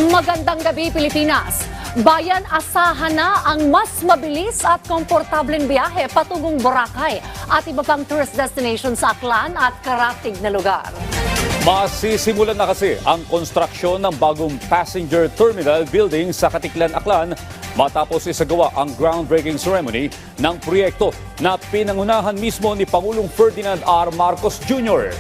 Magandang gabi, Pilipinas. Bayan, asahan na ang mas mabilis at komportableng biyahe patungong Boracay at iba pang tourist destination sa Aklan at karatig na lugar. Masisimulan na kasi ang konstruksyon ng bagong passenger terminal building sa Katiklan, Aklan matapos isagawa ang groundbreaking ceremony ng proyekto na pinangunahan mismo ni Pangulong Ferdinand R. Marcos Jr.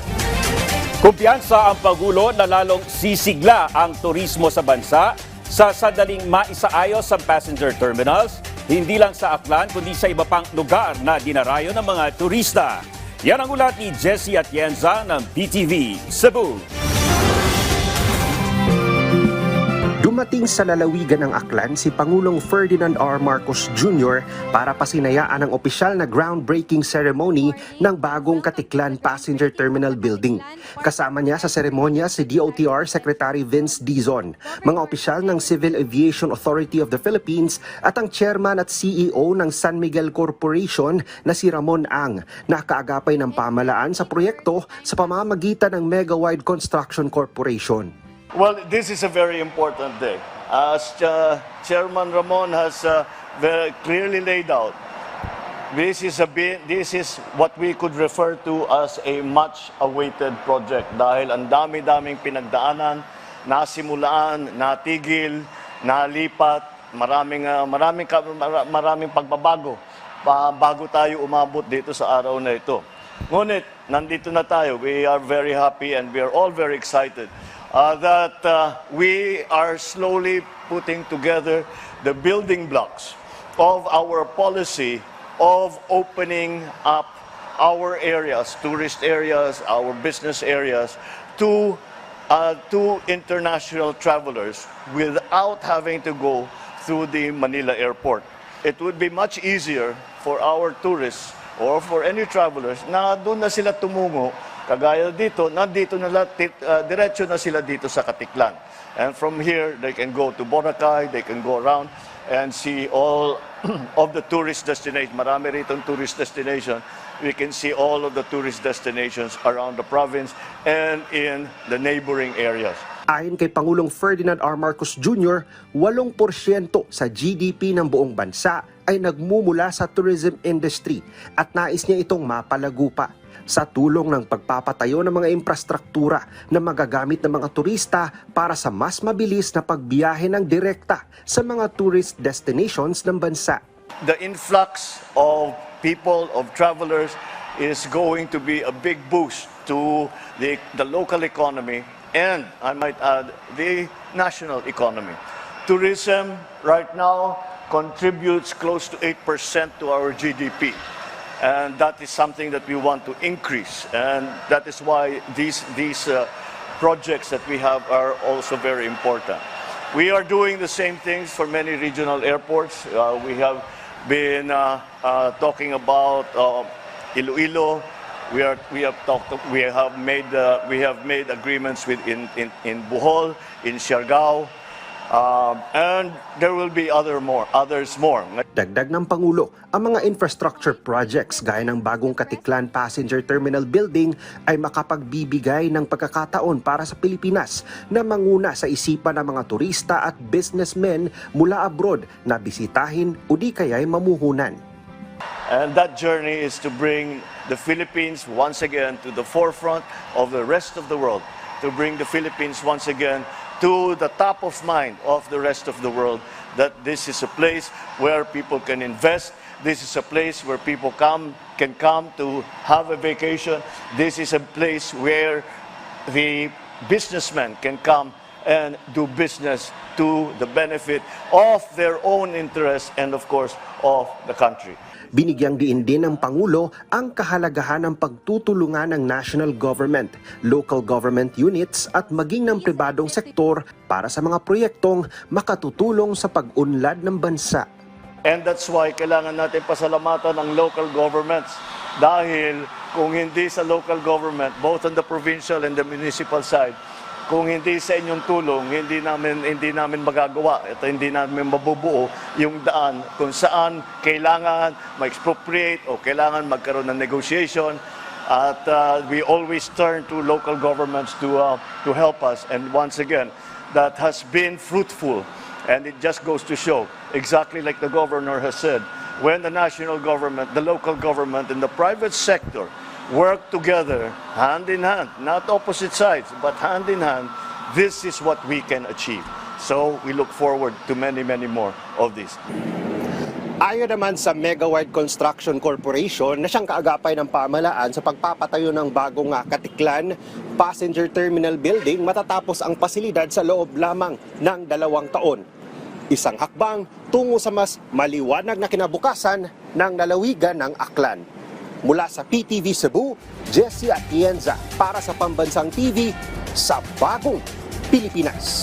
Kumpiyansa ang Pangulo na lalong sisigla ang turismo sa bansa sa sandaling maisaayos ang passenger terminals, hindi lang sa Aklan kundi sa iba pang lugar na dinarayo ng mga turista. Yan ang ulat ni Jessie Atienza ng BTV Cebu. Dumating sa lalawigan ng Aklan si Pangulong Ferdinand R. Marcos Jr. para pasinayaan ang opisyal na groundbreaking ceremony ng bagong Katiklan Passenger Terminal Building. Kasama niya sa seremonya si DOTR Secretary Vince Dizon, mga opisyal ng Civil Aviation Authority of the Philippines at ang chairman at CEO ng San Miguel Corporation na si Ramon Ang, na kaagapay ng pamalaan sa proyekto sa pamamagitan ng Megawide Construction Corporation. Well, this is a very important day. As Chairman Ramon has very clearly laid out, this is what we could refer to as a much-awaited project dahil ang dami-daming pinagdaanan, nasimulaan, natigil, nalipat, maraming pagbabago bago tayo umabot dito sa araw na ito. Ngunit, nandito na tayo. We are very happy and we are all very excited that we are slowly putting together the building blocks of our policy of opening up our areas, tourist areas, our business areas, to international travelers without having to go through the Manila airport. It would be much easier for our tourists or for any travelers na doon na sila tumungo. Kagaya dito, diretso na sila dito sa Katiklan. And from here, they can go to Boracay, they can go around and see all of the tourist destinations. Marami rito tourist destination. We can see all of the tourist destinations around the province and in the neighboring areas. Ayon kay Pangulong Ferdinand R. Marcos Jr., 8% sa GDP ng buong bansa ay nagmumula sa tourism industry at nais niya itong mapalago pa sa tulong ng pagpapatayo ng mga infrastruktura na magagamit ng mga turista para sa mas mabilis na pagbiyahe ng direkta sa mga tourist destinations ng bansa. The influx of people, of travelers, is going to be a big boost to the local economy and, I might add, the national economy. Tourism right now contributes close to 8% to our GDP. And that is something that we want to increase. And that is why these projects that we have are also very important. We are doing the same things for many regional airports. We have been talking about Iloilo. We have made agreements with in Bohol, in Siargao. And there will be others more. Dagdag ng Pangulo, ang mga infrastructure projects gaya ng bagong Katiklan Passenger Terminal Building ay makapagbibigay ng pagkakataon para sa Pilipinas na manguna sa isipan ng mga turista at businessmen mula abroad na bisitahin o di kaya'y mamuhunan. And that journey is to bring the Philippines once again to the forefront of the rest of the world, to bring the Philippines once again to the top of mind of the rest of the world, that this is a place where people can invest, this is a place where people can come to have a vacation, this is a place where the businessmen can come and do business to the benefit of their own interests and of course of the country. Binigyang diin din ng Pangulo ang kahalagahan ng pagtutulungan ng national government, local government units at maging ng pribadong sektor para sa mga proyektong makatutulong sa pag-unlad ng bansa. And that's why kailangan natin pasalamatan ang local governments dahil kung hindi sa local government, both on the provincial and the municipal side, kung hindi sa inyong tulong, hindi namin magagawa at hindi namin mabubuo yung daan kung saan kailangan ma-expropriate o kailangan magkaroon ng negotiation. At we always turn to local governments to help us. And once again, that has been fruitful. And it just goes to show, exactly like the governor has said, when the national government, the local government, and the private sector work together, hand in hand, not opposite sides, but hand in hand, this is what we can achieve. So we look forward to many, many more of this. Ayon naman sa Megawide Construction Corporation na siyang kaagapay ng pamahalaan sa pagpapatayo ng bagong Katiklan Passenger Terminal Building matatapos ang pasilidad sa loob lamang ng 2 taon. Isang hakbang tungo sa mas maliwanag na kinabukasan ng lalawigan ng Aklan. Mula sa PTV Cebu, Jesse Atienza para sa Pambansang TV sa Bagong Pilipinas.